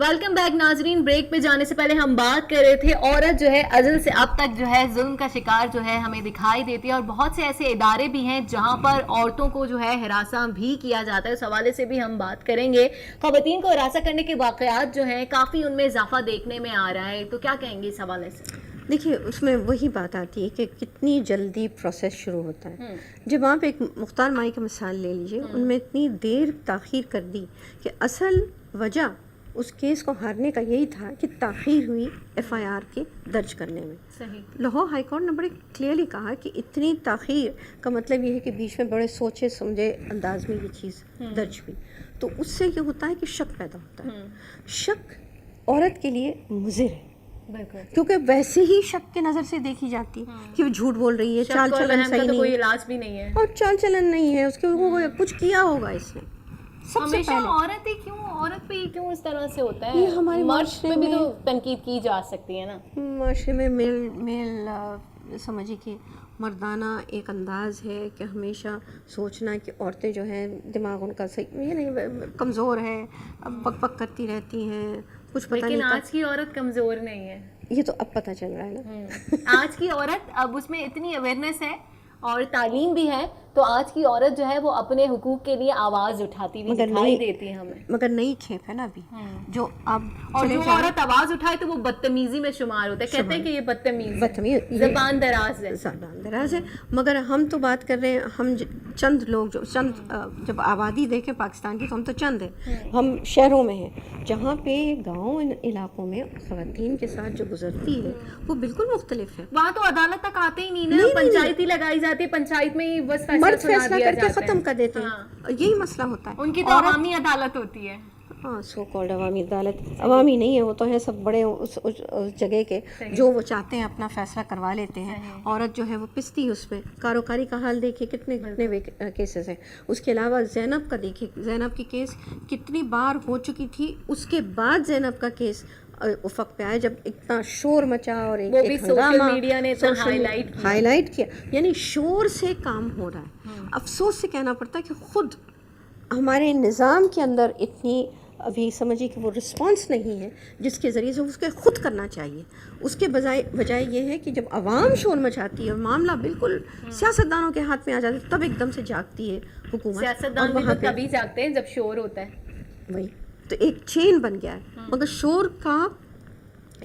Welcome back ناظرین. Break پہ جانے سے پہلے ہم بات کر رہے تھے عورت جو ہے ازل سے اب تک جو ہے ظلم کا شکار جو ہے ہمیں دکھائی دیتی ہے, اور بہت سے ایسے ادارے بھی ہیں جہاں پر عورتوں کو جو ہے ہراساں بھی کیا جاتا ہے. اس حوالے سے بھی ہم بات کریں گے. خواتین کو ہراساں کرنے کے واقعات جو ہیں کافی ان میں اضافہ دیکھنے میں آ رہا ہے, تو کیا کہیں گے اس حوالے سے؟ دیکھیے اس میں وہی بات آتی ہے کہ کتنی جلدی پروسیس شروع ہوتا ہے. جب آپ ایک مختار مائی کا مثال لے لیجئے, ان میں اتنی دیر تاخیر کر دی کہ اصل وجہ اس کیس کو ہارنے کا یہی تھا کہ تاخیر ہوئی ایف آئی آر کے درج کرنے میں. لاہور ہائی کورٹ نے بڑے کلیئرلی کہا کہ اتنی تاخیر کا مطلب یہ ہے کہ بیچ میں بڑے سوچے سمجھے انداز میں یہ چیز درج ہوئی. تو اس سے یہ ہوتا ہے کہ شک پیدا ہوتا ہے. شک عورت کے لیے مضر ہے کیونکہ ویسے ہی شک کے نظر سے دیکھی جاتی ہے کہ وہ جھوٹ بول رہی ہے, چال چلن صحیح نہیں, کوئی علاج بھی نہیں ہے, اور چال چلن نہیں ہے اس کے, کچھ کیا ہوگا اس نے. ہمیشہ عورت ہی کیوں, عورت پہ کیوں اس طرح سے ہوتا ہے؟ یہ ہمارے مرد پہ بھی تو تنقید کی جا سکتی ہے نا. معاشرے میں میل سمجھیے کہ مردانہ ایک انداز ہے کہ ہمیشہ سوچنا کہ عورتیں جو ہیں دماغ ان کا صحیح یہ نہیں, کمزور ہے, بک بک کرتی رہتی ہیں, کچھ پتہ نہیں. لیکن آج کی عورت کمزور نہیں ہے, یہ تو اب پتہ چل رہا ہے نا. آج کی عورت اب اس میں اتنی اویئرنیس ہے اور تعلیم بھی ہے, تو آج کی عورت جو ہے وہ اپنے حقوق کے لیے آواز اٹھاتی ہوئی دکھائی دیتی ہے ہمیں. مگر نئی کھیپ ہے نا ابھی جو اب, اور جو عورت آواز اٹھائے تو وہ بدتمیزی میں شمار ہوتا ہے. کہتے ہیں کہ یہ بدتمیز زبان دراز ہے, زبان دراز ہے. مگر ہم تو بات کر رہے ہیں, ہم چند لوگ جو جب آبادی دیکھیں پاکستان کی تو ہم تو چند ہیں. ہم شہروں میں ہیں جہاں پہ گاؤں علاقوں میں خواتین کے ساتھ جو گزرتی ہے وہ بالکل مختلف ہے. وہاں تو عدالت تک آتے ہی نہیں نا, پنچایت ہی لگائی جاتی ہے, پنچایت میں ہی بس فیصلہ کر کے ختم کر دیتے ہیں. یہی مسئلہ ہوتا ہے. ان کی تو عوامی عدالت ہوتی ہے. ہاں, سو کالڈ عوامی عدالت عوامی نہیں ہے, وہ تو ہے سب بڑے اس جگہ کے جو وہ چاہتے ہیں اپنا فیصلہ کروا لیتے ہیں. عورت جو ہے وہ پستی اس پہ. کاروکاری کا حال دیکھیے کتنے کیسز ہیں. اس کے علاوہ زینب کا دیکھیے, زینب کی کیس کتنی بار ہو چکی تھی, اس کے بعد زینب کا کیس افق پہ آیا جب اتنا شور مچا اور ایک سوشل میڈیا نے ہائی لائٹ کیا. یعنی شور سے کام ہو رہا ہے. افسوس سے کہنا پڑتا ہے کہ خود ہمارے نظام کے اندر اتنی ابھی سمجھیے کہ وہ رسپانس نہیں ہے جس کے ذریعے سے اس کے خود کرنا چاہیے. اس کے بجائے یہ ہے کہ جب عوام شور مچاتی ہے, معاملہ بالکل سیاستدانوں کے ہاتھ میں آ جاتا ہے, تب ایک دم سے جاگتی ہے حکومت. سیاستدان بھی تو تبھی جاگتے ہیں جب شور ہوتا ہے. وہی تو ایک چین بن گیا ہے. مگر شور کا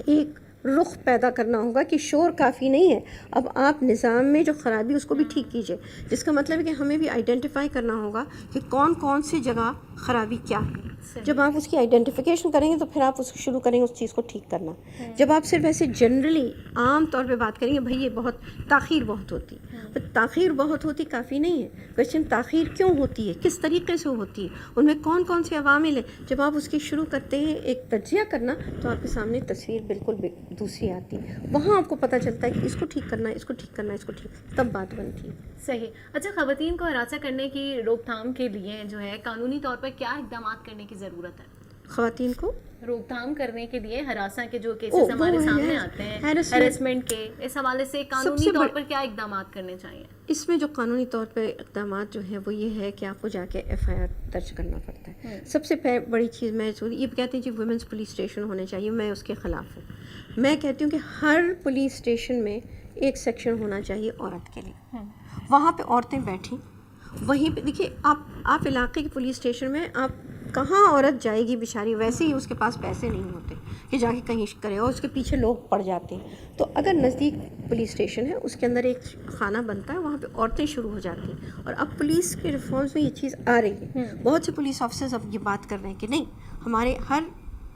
ایک رخ پیدا کرنا ہوگا کہ شور کافی نہیں ہے. اب آپ نظام میں جو خرابی اس کو بھی ٹھیک کیجئے, جس کا مطلب ہے کہ ہمیں بھی آئیڈینٹیفائی کرنا ہوگا کہ کون سی جگہ خرابی کیا ہے. جب آپ اس کی آئیڈینٹیفیکیشن کریں گے تو پھر آپ اس کو شروع کریں گے اس چیز کو ٹھیک کرنا. جب آپ صرف ایسے جنرلی عام طور پہ بات کریں گے بھائی یہ بہت تاخیر بہت ہوتی, تاخیر بہت ہوتی کافی نہیں ہے. کویشچن تاخیر کیوں ہوتی ہے, کس طریقے سے ہوتی ہے, ان میں کون سے عوامل ہیں. جب آپ اس کی شروع کرتے ہیں ایک تجزیہ کرنا تو آپ کے سامنے تصویر بالکل دوسری آتی ہے. وہاں آپ کو پتہ چلتا ہے کہ اس کو ٹھیک کرنا ہے, اس کو ٹھیک کرنا ہے, اس کو ٹھیک, تب بات بنتی ہے. صحیح. اچھا, خواتین کو ہراساں کرنے کی روک تھام کے لیے جو ہے قانونی طور پر کیا اقدامات کرنے کی ضرورت ہے؟ خواتین کو روک تھام کرنے کے لیے ہراساں کے جو کیسز ہمارے سامنے آتے ہیں, ہیرسمنٹ کے, اس حوالے سے قانونی طور پر کیا اقدامات کرنے چاہیے؟ اس میں جو قانونی طور پہ اقدامات جو ہیں وہ یہ ہے کہ آپ کو جا کے ایف آئی آر درج کرنا پڑتا ہے. سب سے بڑی چیز میں یہ کہتے ہیں جی ویمنس پولیس اسٹیشن ہونے چاہیے, میں اس کے خلاف ہوں. میں کہتی ہوں کہ ہر پولیس اسٹیشن میں ایک سیکشن ہونا چاہیے عورت کے لیے. وہاں پہ عورتیں بیٹھیں, وہیں پہ دیکھیے آپ علاقے کے پولیس اسٹیشن میں آپ کہاں عورت جائے گی بیچاری, ویسے ہی اس کے پاس پیسے نہیں ہوتے کہ جا کے کہیں کرے, اور اس کے پیچھے لوگ پڑ جاتے ہیں. تو اگر نزدیک پولیس اسٹیشن ہے اس کے اندر ایک خانہ بنتا ہے, وہاں پہ عورتیں شروع ہو جاتی ہیں. اور اب پولیس کے ریفارمز میں یہ چیز آ رہی ہے. بہت سے پولیس آفیسرز اب یہ بات کر رہے ہیں کہ نہیں, ہمارے ہر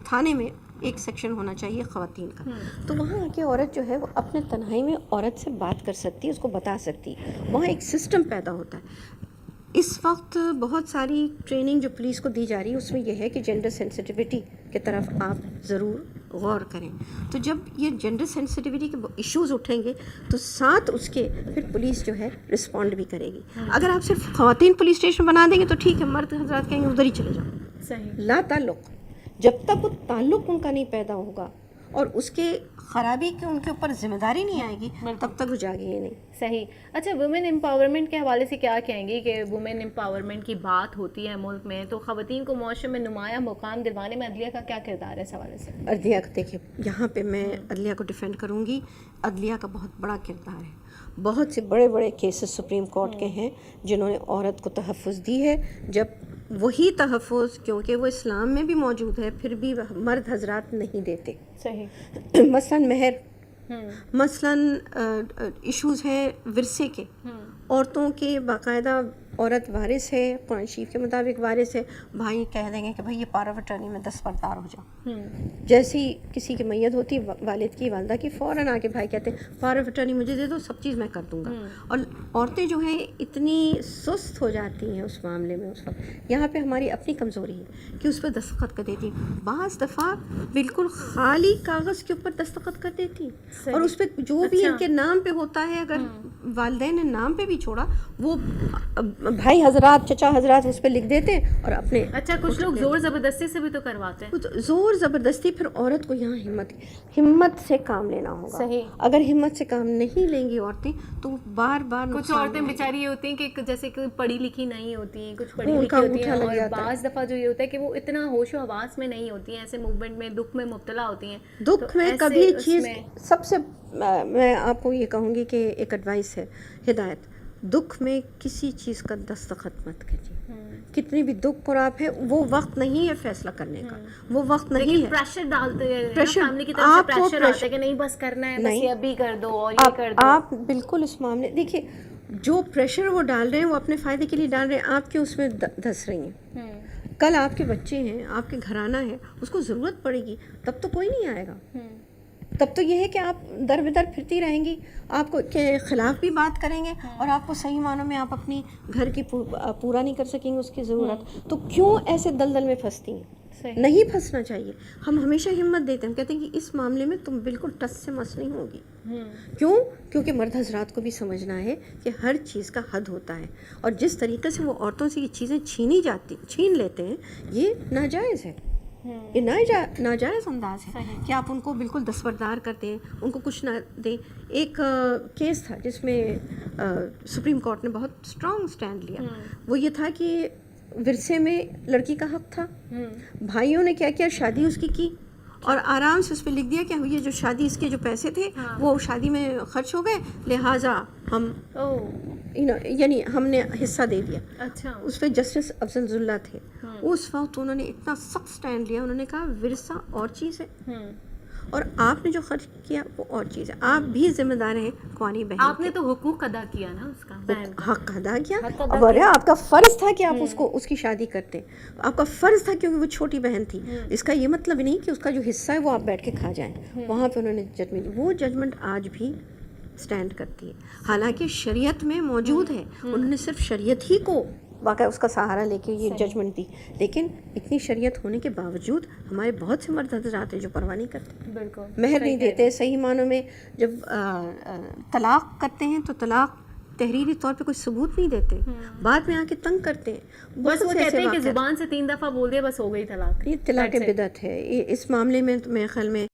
تھانے میں ایک سیکشن ہونا چاہیے خواتین کا. تو وہاں آ کے عورت جو ہے وہ اپنے تنہائی میں عورت سے بات کر سکتی ہے, اس کو بتا سکتی ہے. وہاں ایک سسٹم پیدا ہوتا ہے. اس وقت بہت ساری ٹریننگ جو پولیس کو دی جا رہی ہے اس میں یہ ہے کہ جینڈر سینسٹیوٹی کی طرف آپ ضرور غور کریں. تو جب یہ جینڈر سینسٹیوٹی کے ایشوز اٹھیں گے تو ساتھ اس کے پھر پولیس جو ہے رسپونڈ بھی کرے گی. اگر آپ صرف خواتین پولیس اسٹیشن بنا دیں گے تو ٹھیک ہے, مرد حضرات کہیں گے ادھر ہی چلے جاؤ. صحیح. لا تعلق, جب تک وہ تعلق ان کا نہیں پیدا ہوگا اور اس کے خرابی کی ان کے اوپر ذمہ داری نہیں آئے گی تب تک وہ جاگیں گے نہیں. صحیح. اچھا وومن امپاورمنٹ کے حوالے سے کیا کہیں گی کہ وومن امپاورمنٹ کی بات ہوتی ہے ملک میں تو خواتین کو معاشرے میں نمایاں مقام دلوانے میں عدلیہ کا کیا کردار ہے اس حوالے سے؟ عدلیہ کا دیکھیں یہاں پہ میں عدلیہ کو ڈیفینڈ کروں گی. عدلیہ کا بہت بڑا کردار ہے. بہت سے بڑے بڑے کیسز سپریم کورٹ کے ہیں جنہوں نے عورت کو تحفظ دی ہے. جب وہی تحفظ کیونکہ وہ اسلام میں بھی موجود ہے پھر بھی مرد حضرات نہیں دیتے. صحیح. مثلاً مہر، مثلاً ایشوز ہیں ورثے کے. عورتوں کے باقاعدہ عورت وارث ہے، قرآن شریف کے مطابق وارث ہے. بھائی کہہ دیں گے کہ بھائی یہ پاور آف اٹرنی میں دستبردار ہو جاؤ. جیسی کسی کی میت ہوتی والد کی والدہ کی فوراً آ کے بھائی کہتے ہیں پاور آف اٹرنی مجھے دے دو، سب چیز میں کر دوں گا. اور عورتیں جو ہیں اتنی سست ہو جاتی ہیں اس معاملے میں. اس وقت یہاں پہ ہماری اپنی کمزوری ہے کہ اس پہ دستخط کر دیتی ہیں. بعض دفعہ بالکل خالی کاغذ کے اوپر دستخط کر دیتی ہیں اور اس پہ جو بھی ان کے نام پہ ہوتا ہے اگر والدین نے نام پہ بھی چھوڑا وہ بھائی حضرات چچا حضرات اس پہ لکھ دیتے ہیں اور اپنے. اچھا کچھ لوگ زور زبردستی سے بھی تو کرواتے ہیں. زور زبردستی. پھر عورت کو یہاں ہمت سے کام لینا ہوگا. صحیح. اگر ہمت سے کام نہیں لیں گی عورتیں تو بار بار کچھ عورتیں بیچاری یہ ہوتی ہیں کہ جیسے کہ پڑھی لکھی نہیں ہوتی ہیں، کچھ پڑھی لکھی ہوتی ہیں اور بعض دفعہ جو یہ ہوتا ہے کہ وہ اتنا ہوش و حواس میں نہیں ہوتی ہیں، ایسے موومنٹ میں دکھ میں مبتلا ہوتی ہیں. دکھ میں کبھی چیز سب سے میں آپ کو یہ کہوں گی کہ ایک ایڈوائس ہے، ہدایت، دکھ میں کسی چیز کا دستخط مت کیجیے. کتنی بھی دکھ اور آپ ہے وہ وقت نہیں ہے فیصلہ کرنے کا، وہ وقت نہیں ہے. پریشر ڈالتے ہیں فیملی کی طرف سے، پریشر آتا ہے کہ نہیں بس کرنا ہے، بس یہ ابھی کر دو اور یہ کر دو. آپ بالکل اس معاملے دیکھیے جو پریشر وہ ڈال رہے ہیں وہ اپنے فائدے کے لیے ڈال رہے ہیں، آپ کے اس میں دھس رہی ہیں. کل آپ کے بچے ہیں، آپ کے گھرانہ ہے، اس کو ضرورت پڑے گی تب تو کوئی نہیں آئے گا. تب تو یہ ہے کہ آپ در بدر پھرتی رہیں گی، آپ کو کے خلاف بھی بات کریں گے اور آپ کو صحیح معنوں میں آپ اپنی گھر کی پورا نہیں کر سکیں گے اس کی ضرورت. تو کیوں ایسے دلدل میں پھنستی ہیں؟ نہیں پھنسنا چاہیے. ہم ہمیشہ ہمت دیتے ہیں، ہم کہتے ہیں کہ اس معاملے میں تم بالکل ٹس سے مس نہیں ہوگی. کیوں؟ کیونکہ مرد حضرات کو بھی سمجھنا ہے کہ ہر چیز کا حد ہوتا ہے اور جس طریقے سے وہ عورتوں سے یہ چیزیں چھین لیتے ہیں یہ ناجائز ہے. یہ ناجائز انداز ہے کہ آپ ان کو بالکل دستبردار کرتے ہیں، ان کو کچھ نہ دیں. ایک کیس تھا جس میں سپریم کورٹ نے بہت اسٹرانگ سٹینڈ لیا. وہ یہ تھا کہ ورثے میں لڑکی کا حق تھا. بھائیوں نے کیا کیا، شادی اس کی اور آرام سے اس پہ لکھ دیا کہ یہ جو شادی اس کے جو پیسے تھے وہ شادی میں خرچ ہو گئے لہٰذا ہم یعنی ہم نے حصہ دے دیا. اچھا. اس پہ جسٹس افضل اللہ تھے. اس وقت انہوں نے اتنا سخت سٹینڈ لیا، انہوں نے کہا ورثہ اور چیز ہے اور آپ نے جو خرچ کیا وہ اور چیز ہے. آپ بھی ذمہ دار ہیں کوانی بہن. آپ نے تو حقوق ادا کیا نا، اس کا حق ادا کیا. اب آپ کا فرض تھا کہ آپ اس کی شادی کرتے، آپ کا فرض تھا کیونکہ وہ چھوٹی بہن تھی. اس کا یہ مطلب نہیں کہ اس کا جو حصہ ہے وہ آپ بیٹھ کے کھا جائیں. وہاں پہ انہوں نے ججمنٹ، وہ ججمنٹ آج بھی سٹینڈ کرتی ہے. حالانکہ شریعت میں موجود ہے، انہوں نے صرف شریعت ہی کو واقعہ اس کا سہارا لے کے یہ ججمنٹ دی. لیکن اتنی شریعت ہونے کے باوجود ہمارے بہت سے مرد حضرات ہیں جو پرواہ نہیں کرتے، بالکل مہر نہیں دیتے. صحیح معنوں میں جب طلاق کرتے ہیں تو طلاق تحریری طور پہ کوئی ثبوت نہیں دیتے، بعد میں آ کے تنگ کرتے ہیں. بس وہ کہتے ہیں کہ زبان سے 3 دفعہ بول دیا بس ہو گئی طلاق. یہ طلاق بدعت ہے. اس معاملے میں میرے خیال میں